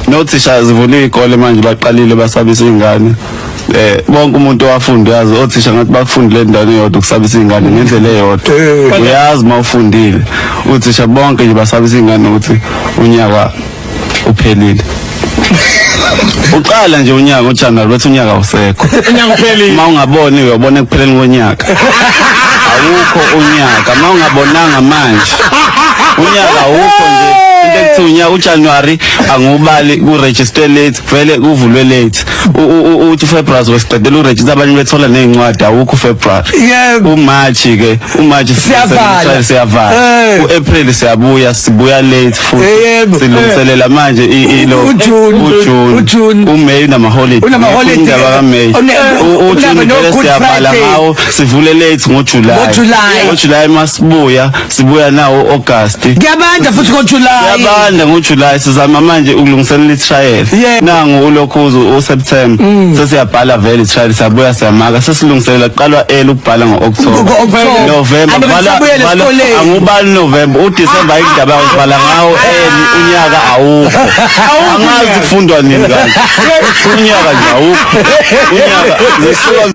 nothisha zivule izikole manje baqalile basabisa izingane. Bonke umuntu owafunda uyazi othisha ngathi bakufundile endaweni eyodwa ukusabisa izingane ngendlela eyodwa. Uyazi mawufundile uthisha bonke nje basabisa izingane ukuthi unyaka uphelile. Uqala nje unyaka uJanuary bethi unyaka awusekho. Unyaka uphelile. Mawungaboni uyobona ekupheleni konyaka. Awukho unyaka mawungabonanga manje. Unyaka awukho nje. Into ekuthunya uJanuary angubali ku-register late vele kuvulwe late uthi February wesiqedela uregister abanye bethola nezincwadi awukho February uMarch ke uMarch siyavala uApril sibuya late futhi silungiselela manje uJune uMay nama holiday indaba kaMay uJune siyavala ngawo sivule late ngoJuly masibuya sibuya nawo August kuyabanda futhi ngoJuly yabanda ngoJuly sizama manje ukulungiselela itrial nangu ulokhuzo uSeptember sesiyabhala vele itrial sabuya siyamaka sesilungiselela qalwa ukubhala ngoOctober November bhala angubali November uDecember indaba yokubhala ngawo unyaka awukho angazi kufundwa nini kanti unyaka nje awukho unyaka